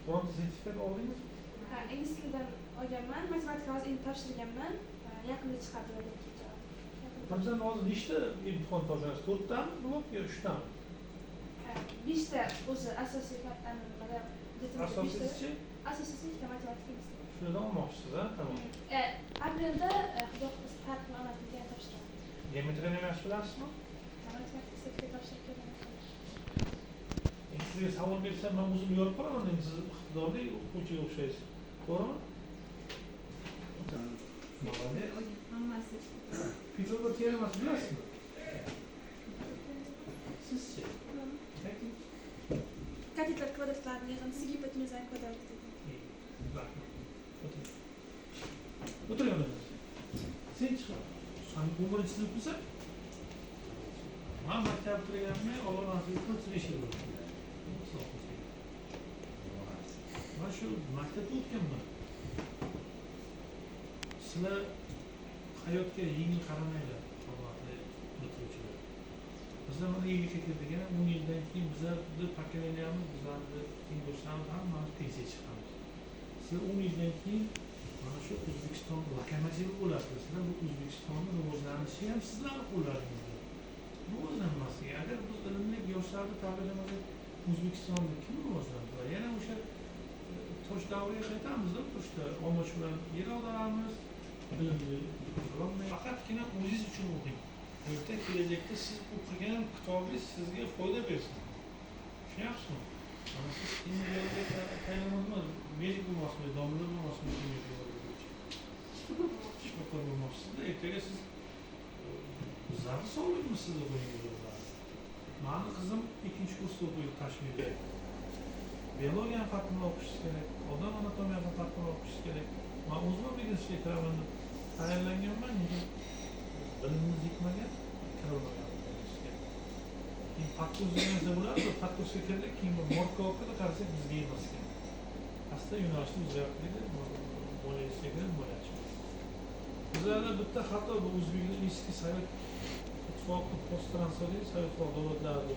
Bironta sertifikat oldingizmi? Ha, ingliz tilidan olganman, matematika hozir endi topshirganman. Yaqinda chiqadi deb javob. Sizlar hozir nechta imtihon topshirasiz? 4 tami blok yo 3 tami? 5 ta o'zi asosiy nimada Asosiysi asosiysi ikkita matematika ingliz tili. shundan olmoqchisiz, ha? Tamam. Aprelda xudo xohlasa farqni ona tiliga topshiraman. Geometriyani yaxshi bilasizmi? Matematika sektorga topshirib kelganman. Endi sizga savol bersam, men o'zim yorib qolaman, endi siz iqtidorli o'quvchiga o'xshaysiz. To'g'rimi? Молодец. Hammasi. Pitagor teoremasini bilasizmi? Sizchi? Ayting. Katetlar kvadratlarini yig'indisi gipotenuzani kvadrati dedi. Rahmat. O'tiring o'rniga. Sen chiq. Sen bu birinchi sinfmisan? Men maktab bitirganman, Alloh 45 yil bo'ldi. Men shu maktabda o'tganman. Sizlar hayotga yengil qaramanglar, hurmatli bitiruvchilar. Bizlar mana yilga keldik, yana 10 yildan keyin bizlarni pokoleniyamiz, bizlarni tengdoshlamiz hammamiz pensiyaga chiqamiz. Sizlar 10 yildan keyin mana shu O'zbekiston lokomotivi bo'lasiz. Sizlar bu O'zbekistonni rivojlanishi ham sizlarning qo'llaringizda. Rivojlanmasligi, agar biz ilmli yoshlarni tarbiyalamasak, O'zbekistonni kim rivojlantiradi? Yana o'sha tosh davriga qaytamizda, toshda omoch bilan yer olamiz, bilimli bo'lolmay, faqatgina o'zingiz uchun o'qing. Erta kelajakda siz o'qigan kitobingiz sizga foyda bersin. Tushunyapsizmi? Mana siz kelajakda tayyorlanmoqchi, medik bo'lmoqchisiz, domla bo'lmoqchisiz, shifokor bo'lmoqchisiz. Ertaga siz zarur sog'likmi siz o'qiyotganingiz? Mani qizim 2-kursda o'qiydi Toshkentda. Biologiyani faqat o'qish kerak, odam anatomiyasini faqat o'qish kerak. Men o'zim birinchi kiraman deb tayyorlanganman, lekin bilimimiz yetmagan, kirolmagan. Keyin pakkuzga bo'ladi, pakkuzga kirdik, keyin morkovkada qarasak bizga emas ekan. Asta yo'nalishni o'zgartirdi, moliyachiga moliyachi. Bizlarda bitta hatto bu O'zbekiston eski Sovet ittifoqi post-transfer Sovet davlatlari